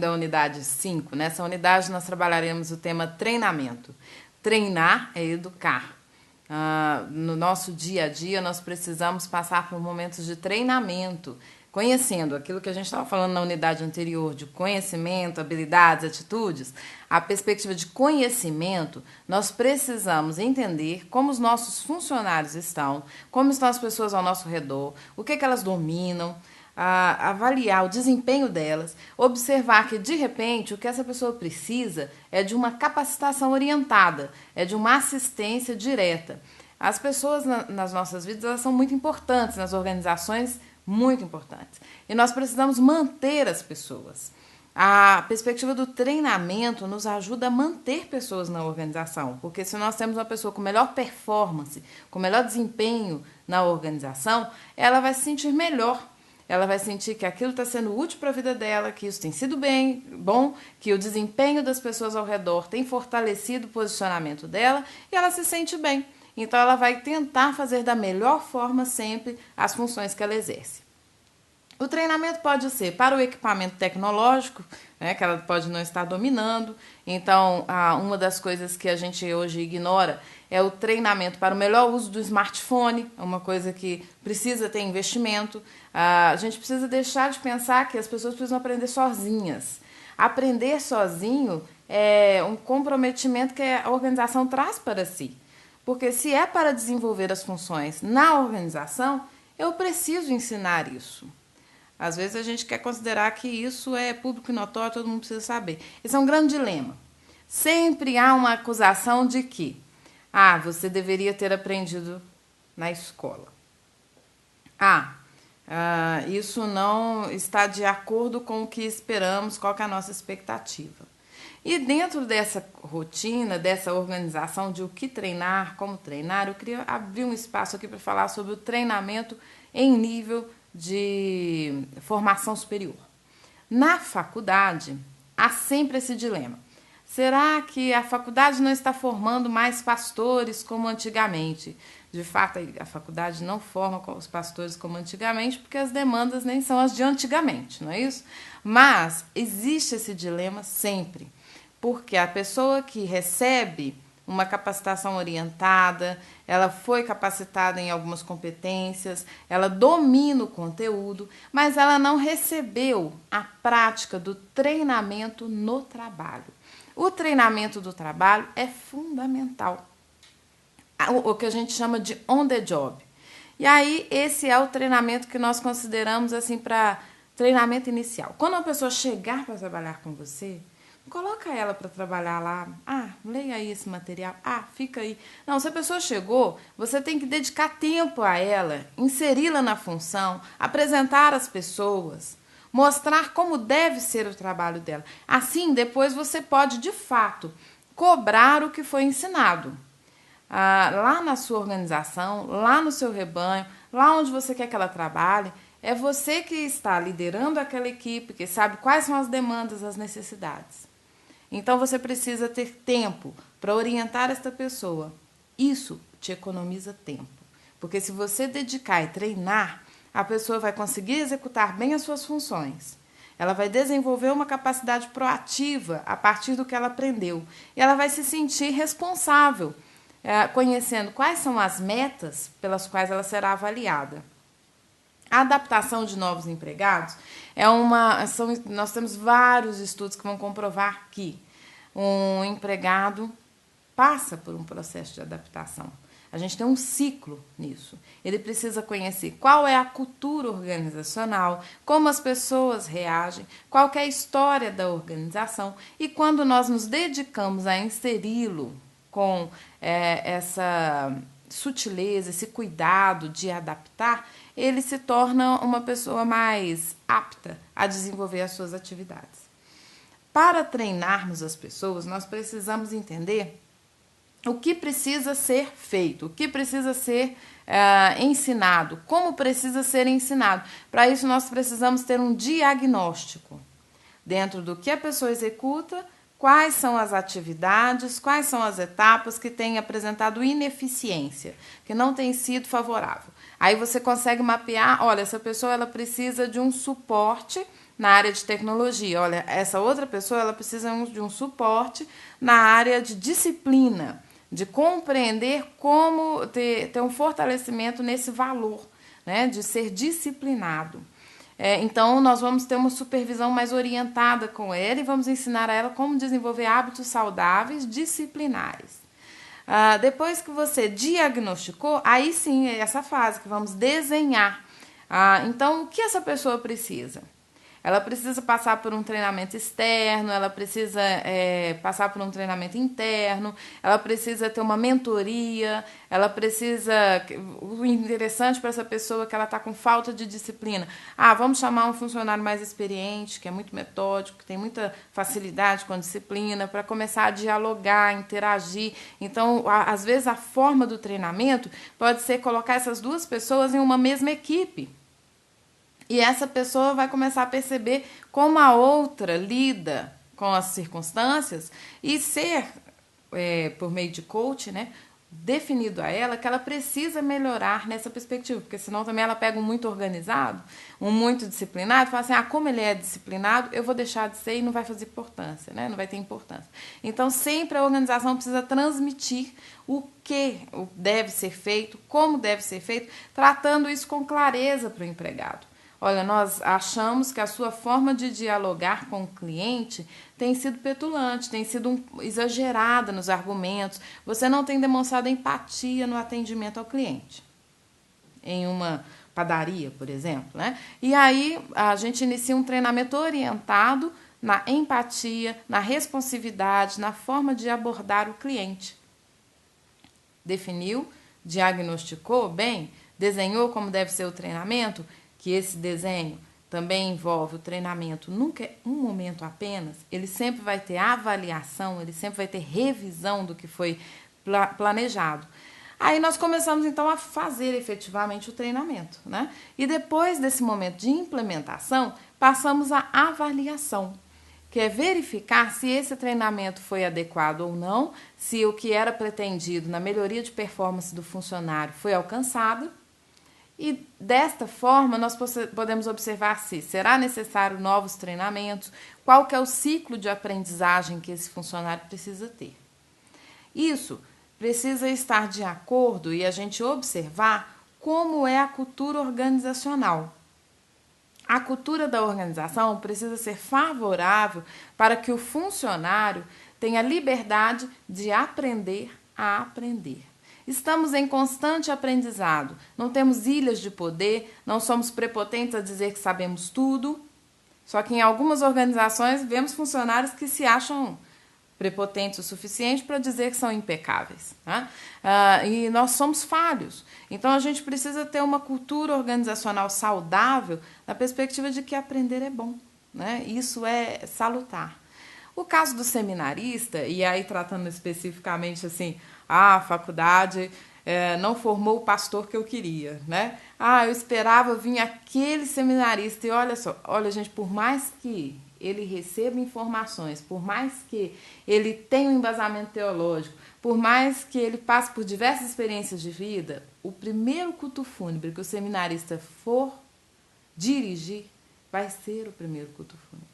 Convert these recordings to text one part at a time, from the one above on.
da unidade 5. Nessa unidade nós trabalharemos o tema treinamento. Treinar é educar. No nosso dia a dia nós precisamos passar por momentos de treinamento, conhecendo aquilo que a gente estava falando na unidade anterior, de conhecimento, habilidades, atitudes. A perspectiva de conhecimento, nós precisamos entender como os nossos funcionários estão, como estão as pessoas ao nosso redor, o que elas dominam, avaliar o desempenho delas, observar que, de repente, o que essa pessoa precisa é de uma capacitação orientada, é de uma assistência direta. As pessoas nas nossas vidas, elas são muito importantes, nas organizações, muito importantes. E nós precisamos manter as pessoas. A perspectiva do treinamento nos ajuda a manter pessoas na organização, porque se nós temos uma pessoa com melhor performance, com melhor desempenho na organização, ela vai se sentir melhor. Ela vai sentir que aquilo está sendo útil para a vida dela, que isso tem sido bom, que o desempenho das pessoas ao redor tem fortalecido o posicionamento dela e ela se sente bem. Então, ela vai tentar fazer da melhor forma sempre as funções que ela exerce. O treinamento pode ser para o equipamento tecnológico, né, que ela pode não estar dominando. Então, uma das coisas que a gente hoje ignora é o treinamento para o melhor uso do smartphone, uma coisa que precisa ter investimento. A gente precisa deixar de pensar que as pessoas precisam aprender sozinhas. Aprender sozinho é um comprometimento que a organização traz para si. Porque se é para desenvolver as funções na organização, eu preciso ensinar isso. Às vezes a gente quer considerar que isso é público e notório, todo mundo precisa saber. Esse é um grande dilema. Sempre há uma acusação de que você deveria ter aprendido na escola. Isso não está de acordo com o que esperamos, qual que é a nossa expectativa. E dentro dessa rotina, dessa organização de o que treinar, como treinar, eu queria abrir um espaço aqui para falar sobre o treinamento em nível de formação superior. Na faculdade, há sempre esse dilema. Será que a faculdade não está formando mais pastores como antigamente? De fato, a faculdade não forma os pastores como antigamente, porque as demandas nem são as de antigamente, não é isso? Mas existe esse dilema sempre, porque a pessoa que recebe uma capacitação orientada, ela foi capacitada em algumas competências, ela domina o conteúdo, mas ela não recebeu a prática do treinamento no trabalho. O treinamento do trabalho é fundamental, o que a gente chama de on the job. E aí, esse é o treinamento que nós consideramos assim para treinamento inicial. Quando uma pessoa chegar para trabalhar com você, coloca ela para trabalhar lá. Leia aí esse material. Fica aí. Não, se a pessoa chegou, você tem que dedicar tempo a ela, inseri-la na função, apresentar as pessoas, mostrar como deve ser o trabalho dela. Assim, depois você pode, de fato, cobrar o que foi ensinado. Lá na sua organização, lá no seu rebanho, lá onde você quer que ela trabalhe, é você que está liderando aquela equipe, que sabe quais são as demandas, as necessidades. Então, você precisa ter tempo para orientar esta pessoa. Isso te economiza tempo. Porque se você dedicar e treinar, a pessoa vai conseguir executar bem as suas funções. Ela vai desenvolver uma capacidade proativa a partir do que ela aprendeu. E ela vai se sentir responsável, conhecendo quais são as metas pelas quais ela será avaliada. A adaptação de novos empregados nós temos vários estudos que vão comprovar que um empregado passa por um processo de adaptação. A gente tem um ciclo nisso. Ele precisa conhecer qual é a cultura organizacional, como as pessoas reagem, qual é a história da organização. E quando nós nos dedicamos a inseri-lo com essa sutileza, esse cuidado de adaptar, ele se torna uma pessoa mais apta a desenvolver as suas atividades. Para treinarmos as pessoas, nós precisamos entender o que precisa ser feito, o que precisa ser ensinado, como precisa ser ensinado. Para isso, nós precisamos ter um diagnóstico dentro do que a pessoa executa, quais são as atividades, quais são as etapas que têm apresentado ineficiência, que não tem sido favorável. Aí você consegue mapear, olha, essa pessoa ela precisa de um suporte na área de tecnologia. Olha, essa outra pessoa ela precisa de um suporte na área de disciplina, de compreender como ter um fortalecimento nesse valor, né, de ser disciplinado. Então, nós vamos ter uma supervisão mais orientada com ela e vamos ensinar a ela como desenvolver hábitos saudáveis, disciplinares. Depois que você diagnosticou, aí sim é essa fase que vamos desenhar. Então, o que essa pessoa precisa? Ela precisa passar por um treinamento externo, ela precisa passar por um treinamento interno, ela precisa ter uma mentoria, ela precisa... O interessante para essa pessoa é que ela está com falta de disciplina. Vamos chamar um funcionário mais experiente, que é muito metódico, que tem muita facilidade com a disciplina, para começar a dialogar, interagir. Então, às vezes, a forma do treinamento pode ser colocar essas duas pessoas em uma mesma equipe. E essa pessoa vai começar a perceber como a outra lida com as circunstâncias e ser, por meio de coach, né, definido a ela que ela precisa melhorar nessa perspectiva, porque senão também ela pega um muito organizado, um muito disciplinado, e fala assim, como ele é disciplinado, eu vou deixar de ser e não vai fazer importância, né? Não vai ter importância. Então, sempre a organização precisa transmitir o que deve ser feito, como deve ser feito, tratando isso com clareza para o empregado. Olha, nós achamos que a sua forma de dialogar com o cliente tem sido petulante, tem sido exagerada nos argumentos. Você não tem demonstrado empatia no atendimento ao cliente. Em uma padaria, por exemplo, né? E aí a gente inicia um treinamento orientado na empatia, na responsividade, na forma de abordar o cliente. Definiu, diagnosticou bem, desenhou como deve ser o treinamento, que esse desenho também envolve o treinamento, nunca é um momento apenas, ele sempre vai ter avaliação, ele sempre vai ter revisão do que foi planejado. Aí nós começamos então a fazer efetivamente o treinamento, né? E depois desse momento de implementação, passamos à avaliação, que é verificar se esse treinamento foi adequado ou não, se o que era pretendido na melhoria de performance do funcionário foi alcançado. E desta forma, nós podemos observar se será necessário novos treinamentos, qual que é o ciclo de aprendizagem que esse funcionário precisa ter. Isso precisa estar de acordo e a gente observar como é a cultura organizacional. A cultura da organização precisa ser favorável para que o funcionário tenha liberdade de aprender a aprender. Estamos em constante aprendizado, não temos ilhas de poder, não somos prepotentes a dizer que sabemos tudo. Só que em algumas organizações vemos funcionários que se acham prepotentes o suficiente para dizer que são impecáveis, né? E nós somos falhos. Então a gente precisa ter uma cultura organizacional saudável na perspectiva de que aprender é bom, né? Isso é salutar. O caso do seminarista, e aí tratando especificamente assim, a faculdade não formou o pastor que eu queria, né? Eu esperava vir aquele seminarista e olha gente, por mais que ele receba informações, por mais que ele tenha um embasamento teológico, por mais que ele passe por diversas experiências de vida, o primeiro culto fúnebre que o seminarista for dirigir vai ser o primeiro culto fúnebre.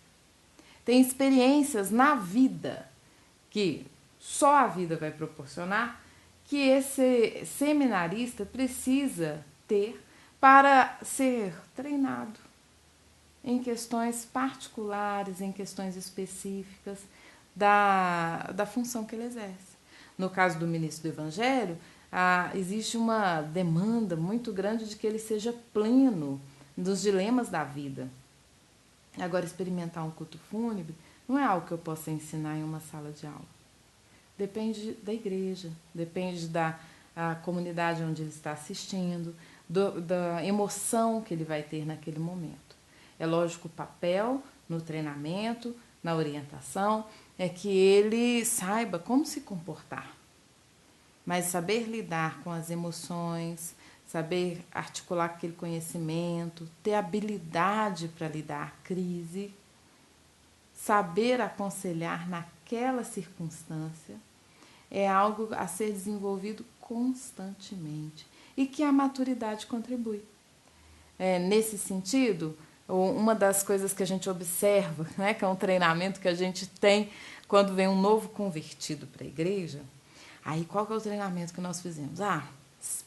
Tem experiências na vida que só a vida vai proporcionar, que esse seminarista precisa ter para ser treinado em questões particulares, em questões específicas da função que ele exerce. No caso do ministro do Evangelho, existe uma demanda muito grande de que ele seja pleno dos dilemas da vida. Agora, experimentar um culto fúnebre não é algo que eu possa ensinar em uma sala de aula. Depende da igreja, depende da comunidade onde ele está assistindo, da emoção que ele vai ter naquele momento. É lógico, o papel no treinamento, na orientação, é que ele saiba como se comportar. Mas saber lidar com as emoções, saber articular aquele conhecimento, ter habilidade para lidar com crise, saber aconselhar naquela circunstância, é algo a ser desenvolvido constantemente e que a maturidade contribui. Nesse sentido, uma das coisas que a gente observa, né, que é um treinamento que a gente tem quando vem um novo convertido para a igreja. Aí, qual que é o treinamento que nós fizemos?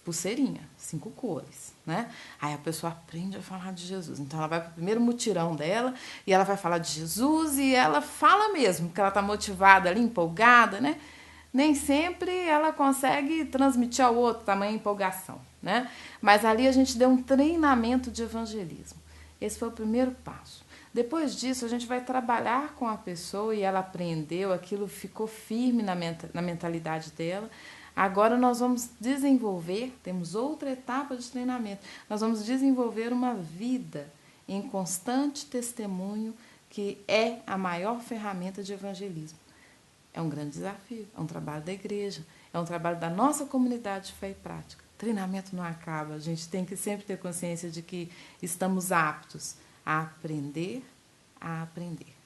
Pulseirinha, 5 cores, né? Aí a pessoa aprende a falar de Jesus. Então, ela vai para o primeiro mutirão dela e ela vai falar de Jesus e ela fala mesmo, porque ela está motivada ali, empolgada, né? Nem sempre ela consegue transmitir ao outro tamanha empolgação, né? Mas ali a gente deu um treinamento de evangelismo. Esse foi o primeiro passo. Depois disso, a gente vai trabalhar com a pessoa e ela aprendeu, aquilo ficou firme na mentalidade dela. Agora nós vamos desenvolver, temos outra etapa de treinamento, nós vamos desenvolver uma vida em constante testemunho, que é a maior ferramenta de evangelismo. É um grande desafio, é um trabalho da igreja, é um trabalho da nossa comunidade de fé e prática. Treinamento não acaba, a gente tem que sempre ter consciência de que estamos aptos a aprender, a aprender.